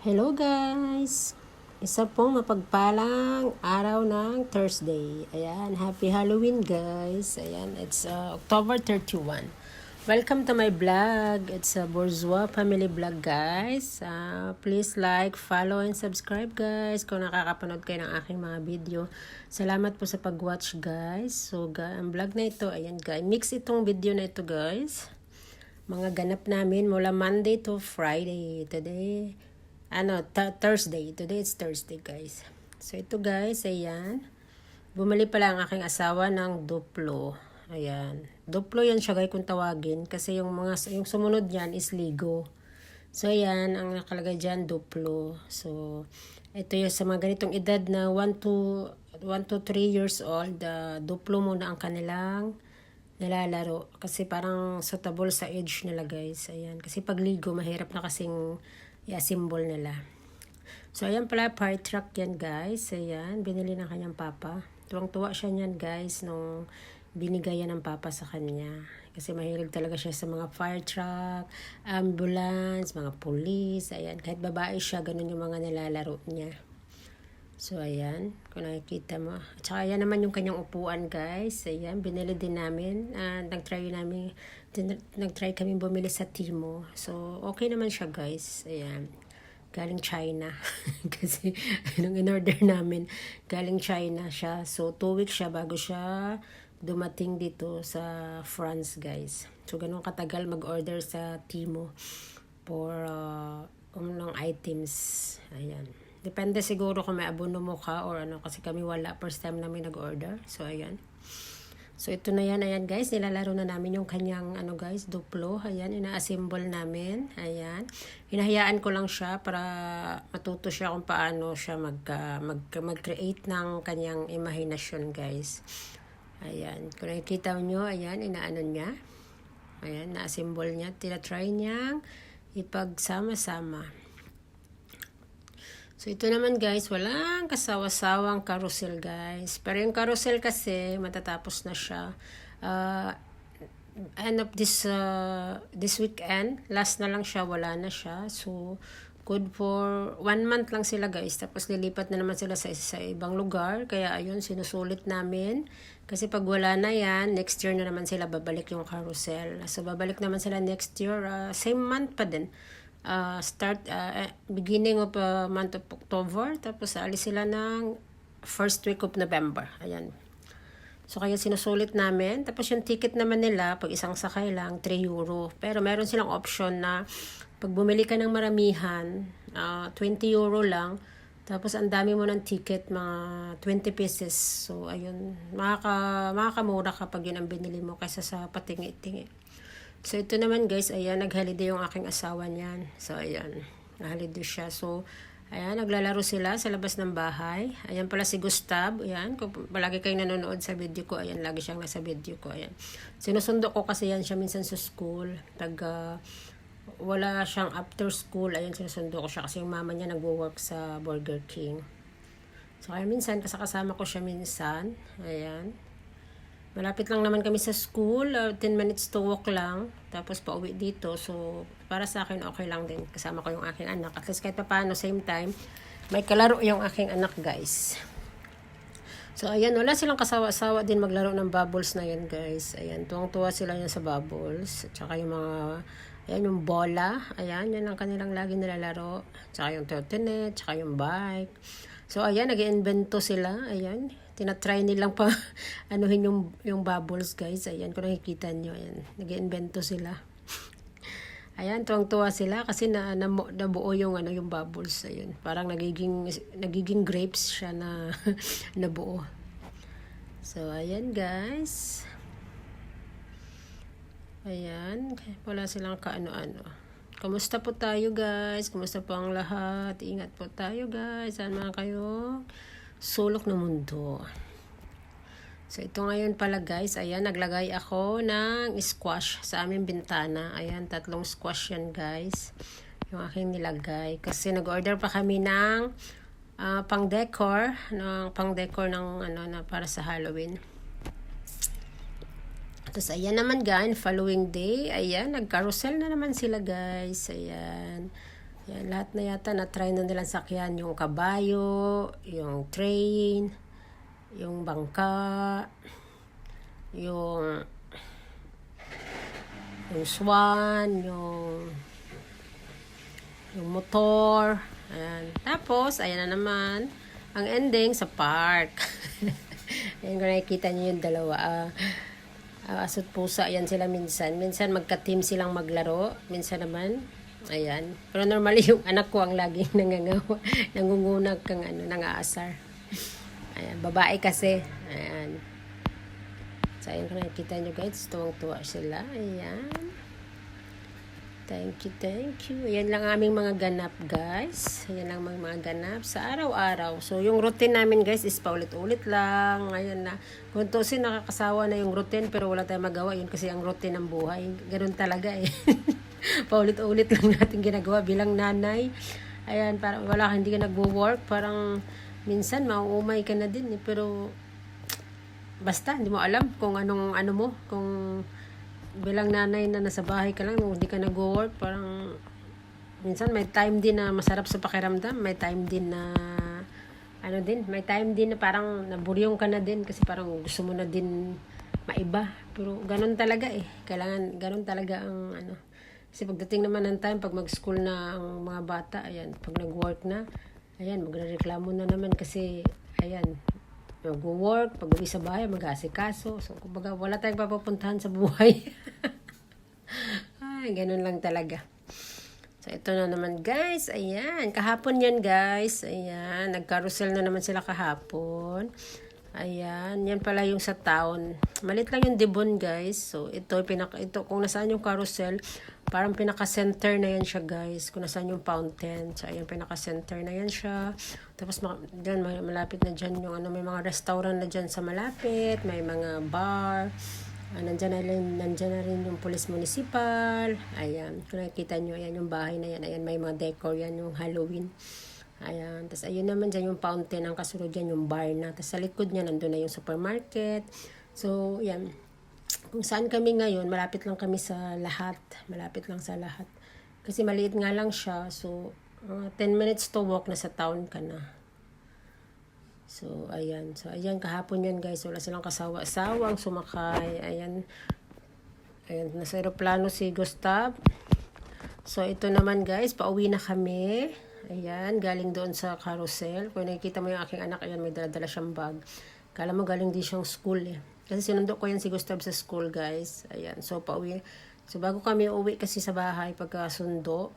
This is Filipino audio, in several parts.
Hello guys! Isa pong mapagpalang araw ng Thursday. Ayan, happy Halloween guys. Ayan, it's October 31. Welcome to my vlog. It's a Bourgeois Family Vlog guys. Please like, follow, and subscribe guys kung nakakapanood kayo ng aking mga video. Salamat po sa pag-watch guys. So, ang vlog na ito, ayan guys. Mix itong video na ito guys. Mga ganap namin mula Monday to Friday. Today, Thursday. Today it's Thursday, guys. So, ito guys, ayan. Bumili pala ang aking asawa ng Duplo. Ayan. Duplo yan siya, guys, kung tawagin. Kasi yung sumunod yan is Ligo. So, ayan, ang nakalagay dyan, Duplo. So, ito yung sa mga ganitong edad na 1 to 3 years old, Duplo muna ang kanilang nilalaro. Kasi parang suitable sa age nila, guys. Ayan. Kasi pag Ligo, mahirap na kasing i-assemble nila. So, ayan pala, fire truck yan, guys. Ayan, binili ng kanyang papa. Tuwang-tuwa siya niyan, guys, nung binigayan ng papa sa kanya. Kasi mahilig talaga siya sa mga fire truck, ambulance, mga police. Ayan, kahit babae siya, ganun yung mga nilalaro niya. So, ayan, kung nakikita mo. At saka, ayan naman yung kanyang upuan, guys. Ayan, binili din namin. Nag-try kami bumili sa Timo. So, okay naman siya, guys. Ayan, galing China. Kasi, nung in-order namin, galing China siya. So, 2 weeks siya bago siya dumating dito sa France, guys. So, ganun katagal mag-order sa Timo for ng items. Ayan. Depende siguro kung may abono mo ka or ano, kasi kami wala. First time namin nag-order. So, ayan. So, ito na yan. Ayan, guys. Nilalaro na namin yung kanyang, guys, Duplo. Ayan, ina-assemble namin. Ayan. Hinahayaan ko lang siya para matuto siya kung paano siya mag-create ng kanyang imahinasyon, guys. Ayan. Kung nakikita nyo, ayan, inaano niya. Ayan, na-assemble niya. Tinatry niyang ipagsama-sama. So, ito naman guys, walang kasawa-sawang carousel guys. Pero yung carousel kasi, matatapos na siya. End of this weekend, last na lang siya, wala na siya. So, good for 1 month lang sila guys. Tapos lilipat na naman sila sa ibang lugar. Kaya ayun, sinusulit namin. Kasi pag wala na yan, next year na naman sila babalik yung carousel. So, babalik naman sila next year. Same month pa din. Beginning of month of October, tapos alis sila ng first week of November. Ayan. So, kaya sinusulit namin. Tapos yung ticket naman nila, pag isang sakay lang, 3 euro. Pero meron silang option na pag bumili ka ng maramihan, 20 euro lang. Tapos ang dami mo ng ticket, mga 20 pieces. So, ayun, makakamura kapag yun ang binili mo kaysa sa patingi-tingi. So, ito naman guys, ayan, nag-holiday yung aking asawa niyan. So, ayan, nag-holiday siya. So, ayan, naglalaro sila sa labas ng bahay. Ayan pala si Gustav. Ayan, kung palagi kayong nanonood sa video ko, ayan, lagi siyang nasa video ko. Ayan. Sinusundo ko kasi yan siya minsan sa school. Wala siyang after school, ayan, sinusundo ko siya kasi yung mama niya nagwo-work sa Burger King. So, kaya minsan, kasama ko siya minsan. Ayan. Malapit lang naman kami sa school, 10 minutes to walk lang, tapos pauwi dito. So, para sa akin, okay lang din. Kasama ko yung aking anak. At least kahit pa paano, same time, may kalaro yung aking anak, guys. So, ayan, wala silang kasawa-sawa din maglaro ng bubbles na yan, guys. Ayan, tuwang-tuwa sila yan sa bubbles. At saka yung mga, ayan, yung bola. Ayan, yan ang kanilang lagi nilalaro. At saka yung trotinet, at saka yung bike. So, ayan, nag-iinvento sila. Ayan, tinatry nilang pa anuhin yung bubbles, guys. Ayan, kung nakikita nyo, ayan, nag-iinvento sila. Ayan, tuwang-tuwa sila kasi nabuo yung yung bubbles. Ayun, parang nagiging grapes siya na nabuo. So, ayan, guys. Ayan, wala silang kaano-ano. Kumusta po tayo, guys? Kumusta po ang lahat? Ingat po tayo, guys. Saan mga kayo? Sulok ng mundo. So, ito ngayon pala guys, ayan, naglagay ako ng squash sa aming bintana. Ayan, 3 squash yan guys. Yung aking nilagay. Kasi nag-order pa kami ng pang-decor ng na para sa Halloween. Tapos, ayan naman guys, following day, ayan, nag-carousel na naman sila guys. Ayan. Yan, lahat na yata na-try na nilang sakyan. Yung kabayo, yung train, yung bangka, yung swan, yung motor. Ayan. Tapos, ayan na naman, ang ending sa park. Ayan, kung nakikita nyo yung dalawa. Aso't pusa, ayan sila minsan. Minsan magka-team silang maglaro. Minsan naman, ayan. Pero normally yung anak ko ang laging nangangawa. Nangungunag kang nangaasar. Ayan, babae kasi. Ayan. So, ayan kung nakikita nyo guys, tuwang-tuwa sila. Ayan. Thank you. Ayan lang aming mga ganap guys. Ayan lang mga ganap sa araw-araw. So yung routine namin guys is paulit-ulit lang. Ayan na. Kung tusin nakakasawa na yung routine pero wala tayong magawa. Yun kasi ang routine ng buhay. Ganun talaga eh. Paulit-ulit lang natin ginagawa bilang nanay. Ayan, parang wala hindi ka nagwo-work. Parang minsan mauumay ka na din eh. Pero basta hindi mo alam kung anong mo. Kung bilang nanay na nasa bahay ka lang, hindi ka nag-work, parang minsan may time din na masarap sa pakiramdam, may time din na may time din na parang naburyong ka na din kasi parang gusto mo na din maiba. Pero ganun talaga eh. Kailangan ganun talaga ang Kasi pagdating naman ng time, pag mag-school na ang mga bata, ayan, pag nag-work na, ayan, magrereklamo na naman kasi, ayan, mag-work, pag uwi sa bahay, mag-asikaso. So, kumbaga, wala tayong papapuntahan sa buhay. Ay, ganun lang talaga. So, ito na naman, guys. Ayan, kahapon yan, guys. Ayan, nag-carousel na naman sila kahapon. Ayan, yan pala yung sa town. Malit lang yung dibon, guys. So, ito, kung nasaan yung carousel, parang pinaka-center na yan siya, guys. Kung nasaan yung fountain. So, ayan, pinaka-center na yan siya. Tapos, dyan, malapit na dyan yung, may mga restaurant na dyan sa malapit. May mga bar. Nandyan na rin yung police municipal. Ayan, kung nakikita nyo, ayan yung bahay na yan. Ayan, may mga decor yan, yung Halloween. Ayan, tapos ayun naman dyan yung fountain. Ang kasunod dyan yung bar na. Tapos sa likod niya, nandun na yung supermarket. So, ayan. Kung saan kami ngayon, malapit lang kami sa lahat. Malapit lang sa lahat. Kasi maliit nga lang siya. So, 10 minutes to walk na sa town ka na. So, ayan. So, ayan, kahapon yan guys. Wala silang kasawa-sawang sumakay. Ayan. Ayan, nasa aeroplano si Gustav. So, ito naman guys, pauwi na kami. Ayan, galing doon sa carousel. Kung nakikita mo yung aking anak, ayan, may dala-dala siyang bag. Kala mo galing di siyang school eh. Kasi sinundo ko yan si Gustav sa school, guys. Ayan. So, pauwi. So, bago kami uwi kasi sa bahay, pagkasundo,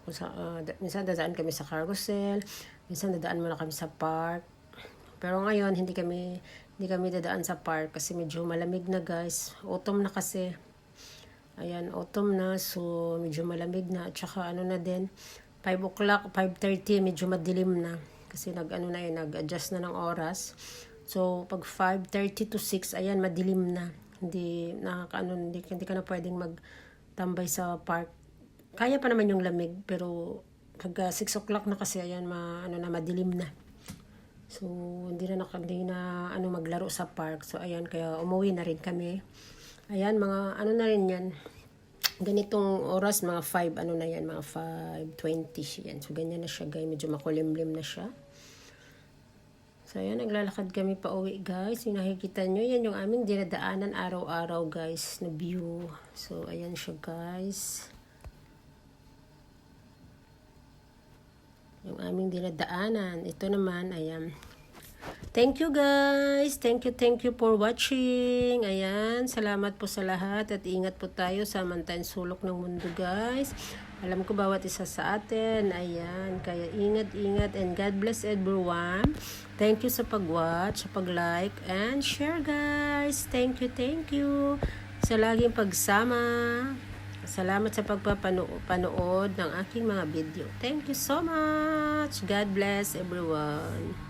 minsan dadaan kami sa carousel, minsan dadaan muna kami sa park. Pero ngayon, hindi kami dadaan sa park kasi medyo malamig na, guys. Autumn na kasi. Ayan, autumn na. So, medyo malamig na. At saka, na din, 5 o'clock, 5:30, medyo madilim na. Kasi nag-adjust na ng oras. So, pag 5:30 to 6, ayan, madilim na. Hindi ka na pwedeng magtambay sa park. Kaya pa naman yung lamig, pero pag 6 o'clock na kasi, ayan, madilim na. So, hindi na maglaro sa park. So, ayan, kaya umuwi na rin kami. Ayan, mga na rin yan. Ganitong oras, mga 5, mga 5:20 yan. So, ganyan na siya, guys. Medyo makulimlim na siya. So, ayan, naglalakad kami pa uwi, guys. Yung nakikita nyo, yan yung aming dinadaanan araw-araw, guys, na view. So, ayan siya, guys. Yung aming dinadaanan. Ito naman, ayan. Thank you, guys. Thank you for watching. Ayan, salamat po sa lahat at ingat po tayo sa mantayang sulok ng mundo, guys. Alam ko bawat isa sa atin. Ayan, kaya ingat and God bless everyone. Thank you sa pag-watch, sa pag-like, and share, guys. Thank you sa laging pagsama. Salamat sa pagpapanood ng aking mga video. Thank you so much. God bless everyone.